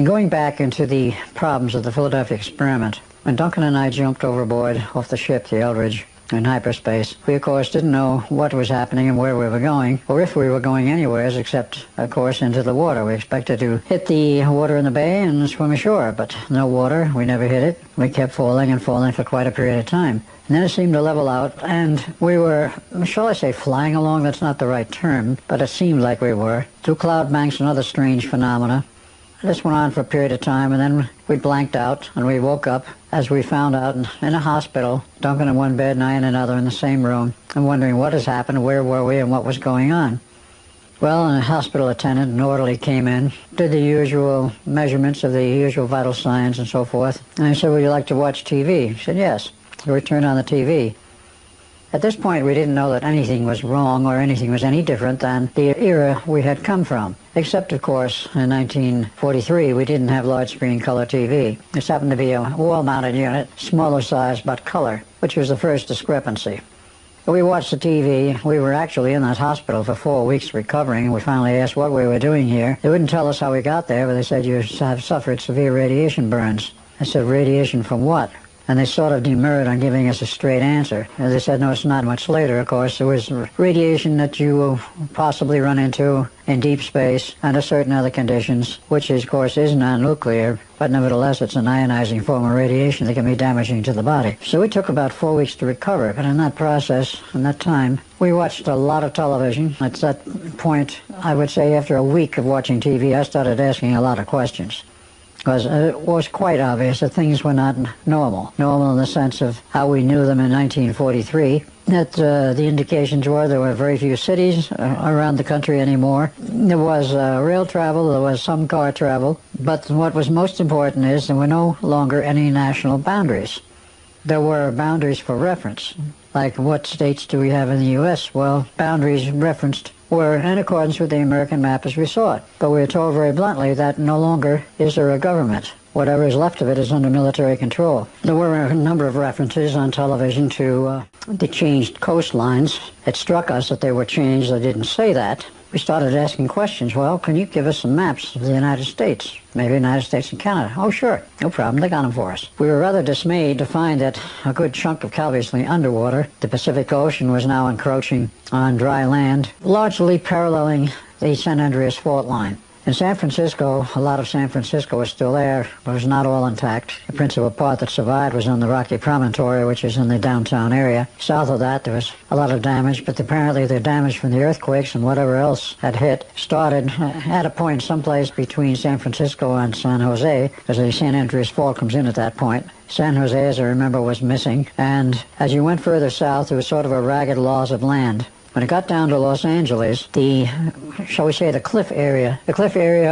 In going back into the problems of the Philadelphia experiment, when Duncan and I jumped overboard off the ship, the Eldridge, in hyperspace, we of course didn't know what was happening and where we were going, or if we were going anywhere except, of course, into the water. We expected to hit the water in the bay and swim ashore, but no water. We never hit it. We kept falling and falling for quite a period of time. And then it seemed to level out, and we were, shall I say, flying along? That's not the right term, but it seemed like we were, through cloud banks and other strange phenomena. This went on for a period of time, and then we blanked out, and we woke up, as we found out, in a hospital, Duncan in one bed and I in another in the same room, and wondering what has happened, where were we, and what was going on. Well, a hospital attendant, an orderly, came in, did the usual measurements of the usual vital signs and so forth, and I said, would you like to watch TV? He said, yes. So we turned on the TV. At this point, we didn't know that anything was wrong or anything was any different than the era we had come from. Except, of course, in 1943, we didn't have large-screen color TV. This happened to be a wall-mounted unit, smaller size but color, which was the first discrepancy. We watched the TV. We were actually in that hospital for 4 weeks recovering. We finally asked what we were doing here. They wouldn't tell us how we got there, but they said you have suffered severe radiation burns. I said, radiation from what? And they sort of demurred on giving us a straight answer. As they said, no, it's not much later, of course. There was radiation that you will possibly run into in deep space under certain other conditions, which, of course, is non-nuclear, but nevertheless, it's an ionizing form of radiation that can be damaging to the body. So it took about 4 weeks to recover, but in that process, in that time, we watched a lot of television. At that point, I would say after a week of watching TV, I started asking a lot of questions. Because it was quite obvious that things were not normal. Normal in the sense of how we knew them in 1943. That the indications were there were very few cities around the country anymore. There was rail travel, there was some car travel. But what was most important is there were no longer any national boundaries. There were boundaries for reference. Like what states do we have in the U.S.? Well, boundaries referenced were in accordance with the American map as we saw it. But we were told very bluntly that no longer is there a government. Whatever is left of it is under military control. There were a number of references on television to the changed coastlines. It struck us that they were changed. They didn't say that. We started asking questions. Well, can you give us some maps of the United States? Maybe the United States and Canada. Oh, sure. No problem. They got them for us. We were rather dismayed to find that a good chunk of obviously underwater, the Pacific Ocean was now encroaching on dry land, largely paralleling the San Andreas Fault line. In San Francisco, a lot of San Francisco was still there, but it was not all intact. The principal part that survived was on the Rocky Promontory, which is in the downtown area. South of that, there was a lot of damage, but apparently the damage from the earthquakes and whatever else had hit started at a point someplace between San Francisco and San Jose, because the San Andreas Fault comes in at that point. San Jose, as I remember, was missing, and as you went further south, there was sort of a ragged loss of land. When it got down to Los Angeles, shall we say, the cliff area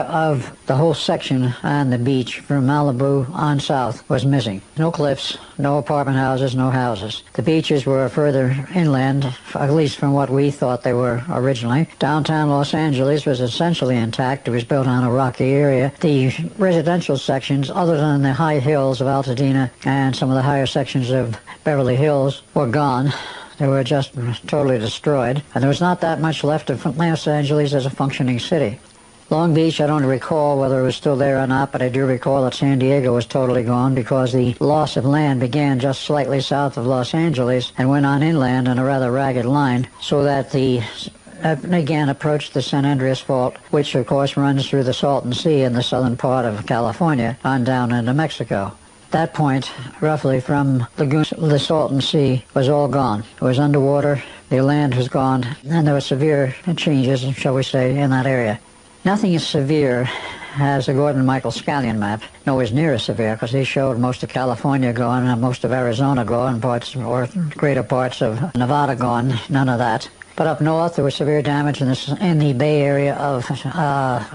of the whole section on the beach from Malibu on south was missing. No cliffs, no apartment houses, no houses. The beaches were further inland, at least from what we thought they were originally. Downtown Los Angeles was essentially intact. It was built on a rocky area. The residential sections, other than the high hills of Altadena and some of the higher sections of Beverly Hills, were gone. They were just totally destroyed, and there was not that much left of Los Angeles as a functioning city. Long Beach, I don't recall whether it was still there or not, but I do recall that San Diego was totally gone because the loss of land began just slightly south of Los Angeles and went on inland on a rather ragged line, so that the again approached the San Andreas Fault, which of course runs through the Salton Sea in the southern part of California on down into Mexico. That point, roughly from the Salton Sea, was all gone. It was underwater, the land was gone, and there were severe changes, shall we say, in that area. Nothing as severe as the Gordon-Michael Scallion map, nowhere near as severe, because he showed most of California gone and most of Arizona gone, or greater parts of Nevada gone, none of that. But up north, there was severe damage in the Bay Area of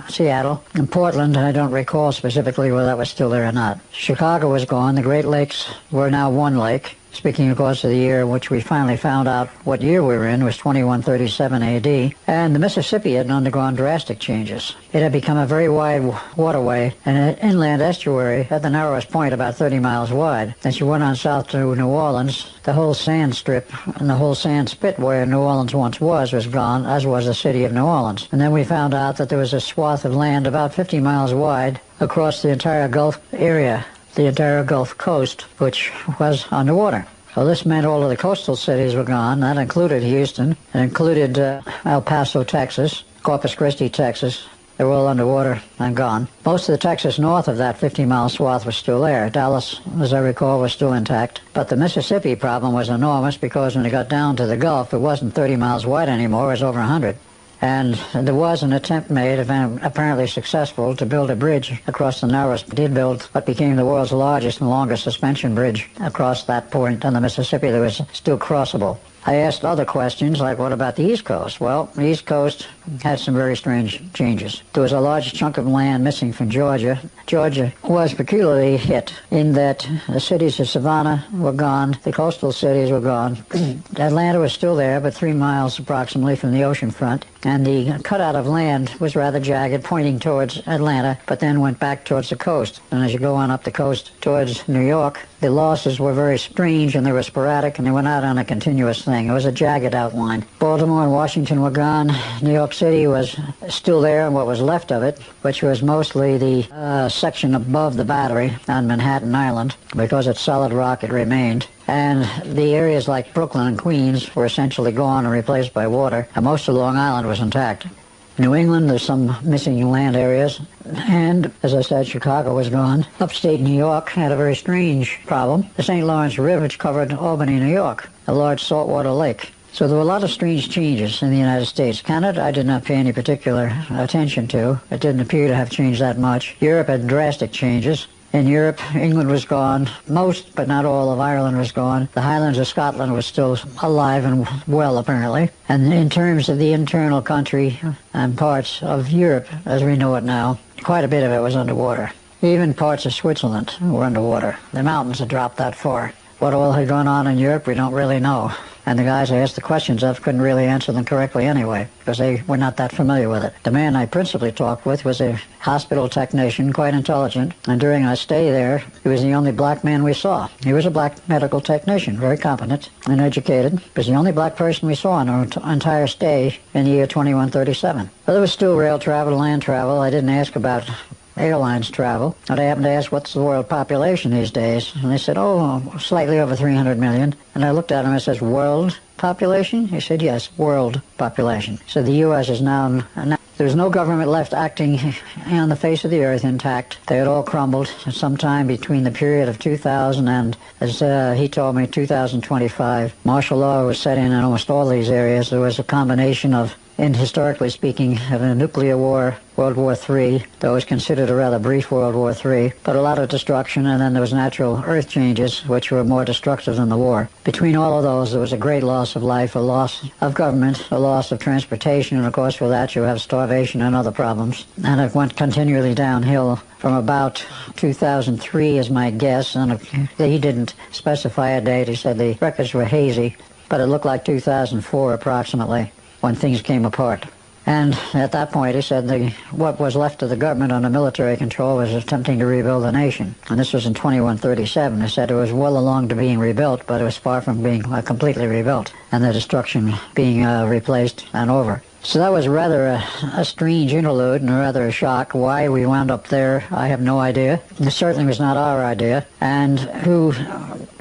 Seattle. In Portland, I don't recall specifically whether that was still there or not. Chicago was gone. The Great Lakes were now one lake. Speaking, of course, of the year in which we finally found out what year we were in was 2137 A.D., and the Mississippi had undergone drastic changes. It had become a very wide waterway and an inland estuary at the narrowest point about 30 miles wide. As you went on south to New Orleans, the whole sand strip and the whole sand spit where New Orleans once was gone, as was the city of New Orleans. And then we found out that there was a swath of land about 50 miles wide across the entire Gulf area, the entire Gulf Coast, which was underwater. So this meant all of the coastal cities were gone. That included Houston. It included El Paso, Texas, Corpus Christi, Texas. They were all underwater and gone. Most of the Texas north of that 50-mile swath was still there. Dallas, as I recall, was still intact. But the Mississippi problem was enormous because when it got down to the Gulf, it wasn't 30 miles wide anymore. It was over 100. And there was an attempt made, apparently successful, to build a bridge across the narrowest. It did build what became the world's largest and longest suspension bridge across that point on the Mississippi that was still crossable. I asked other questions, like what about the East Coast? Well, the East Coast had some very strange changes. There was a large chunk of land missing from Georgia. Georgia was peculiarly hit in that the cities of Savannah were gone, the coastal cities were gone. Atlanta was still there, but 3 miles approximately from the ocean front. And the cutout of land was rather jagged, pointing towards Atlanta, but then went back towards the coast. And as you go on up the coast towards New York, the losses were very strange and they were sporadic and they went out on a continuous thing. It was a jagged outline. Baltimore and Washington were gone. New York City was still there, and what was left of it, which was mostly the section above the Battery on Manhattan Island. Because it's solid rock, it remained. And the areas like Brooklyn and Queens were essentially gone and replaced by water, and most of Long Island was intact. New England, there's some missing land areas, and as I said, Chicago was gone. Upstate New York had a very strange problem. The St. Lawrence River, which covered Albany, New York, a large saltwater lake. So there were a lot of strange changes in the United States. Canada, I did not pay any particular attention to. It didn't appear to have changed that much. Europe had drastic changes. In Europe, England was gone. Most, but not all, of Ireland was gone. The Highlands of Scotland was still alive and well, apparently. And in terms of the internal country and parts of Europe, as we know it now, quite a bit of it was underwater. Even parts of Switzerland were underwater. The mountains had dropped that far. What all had gone on in Europe, we don't really know. And the guys I asked the questions of couldn't really answer them correctly anyway, because they were not that familiar with it. The man I principally talked with was a hospital technician, quite intelligent, and during our stay there, he was the only black man we saw. He was a black medical technician, very competent and educated. He was the only black person we saw in our entire stay in the year 2137. But there was still rail travel, land travel. I didn't ask about airlines travel. And I happened to ask, what's the world population these days? And they said, oh, slightly over 300 million. And I looked at him and I said, world population? He said, yes, world population. So the U.S. is now there's no government left acting on the face of the earth intact. They had all crumbled sometime between the period of 2000 and, as he told me, 2025. Martial law was set in almost all these areas. There was a combination of, and historically speaking, of a nuclear war, World War III, that was considered a rather brief World War III, but a lot of destruction, and then there was natural earth changes, which were more destructive than the war. Between all of those, there was a great loss of life, a loss of government, a loss of transportation, and of course with that you have starvation and other problems. And it went continually downhill from about 2003 is my guess, and he didn't specify a date. He said the records were hazy, but it looked like 2004 approximately, when things came apart. And at that point, he said what was left of the government under military control was attempting to rebuild the nation. And this was in 2137. He said it was well along to being rebuilt, but it was far from being completely rebuilt, and the destruction being replaced and over. So that was rather a strange interlude and rather a shock. Why we wound up there, I have no idea. It certainly was not our idea. And who,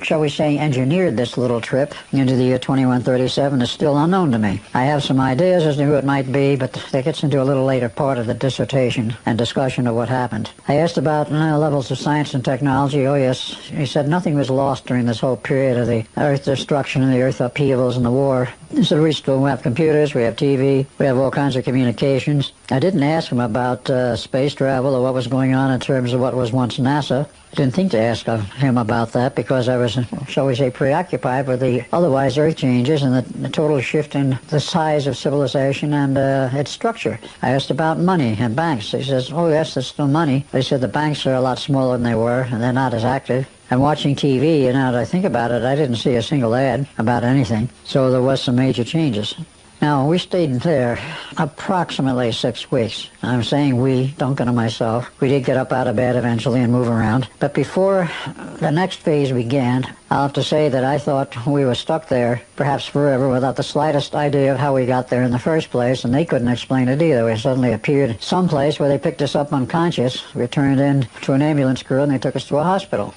shall we say, engineered this little trip into the year 2137 is still unknown to me. I have some ideas as to who it might be, but that gets into a little later part of the dissertation and discussion of what happened. I asked about levels of science and technology. Oh yes, he said nothing was lost during this whole period of the earth destruction and the earth upheavals and the war. So we still have computers, we have TV, we have all kinds of communications. I didn't ask him about space travel or what was going on in terms of what was once NASA. I didn't think to ask him about that because I was, shall we say, preoccupied with the otherwise earth changes and the total shift in the size of civilization and its structure. I asked about money and banks. He says, oh yes, there's still money. They said the banks are a lot smaller than they were and they're not as active. And watching TV, now that I think about it, I didn't see a single ad about anything. So there was some major changes. Now, we stayed there approximately 6 weeks. I'm saying we, Duncan and myself. We did get up out of bed eventually and move around. But before the next phase began, I'll have to say that I thought we were stuck there, perhaps forever, without the slightest idea of how we got there in the first place, and they couldn't explain it either. We suddenly appeared someplace where they picked us up unconscious. We turned in to an ambulance crew, and they took us to a hospital.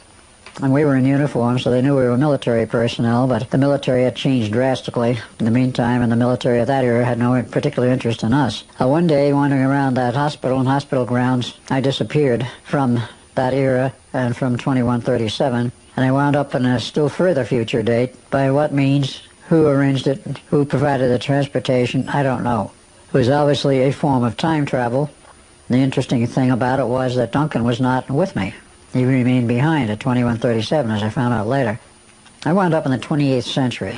And we were in uniform, so they knew we were military personnel, but the military had changed drastically in the meantime, and the military at that era had no particular interest in us. One day, wandering around that hospital and hospital grounds, I disappeared from that era and from 2137, and I wound up in a still further future date. By what means, who arranged it, who provided the transportation, I don't know. It was obviously a form of time travel. The interesting thing about it was that Duncan was not with me. He remained behind at 2137, as I found out later. I wound up in the 28th century.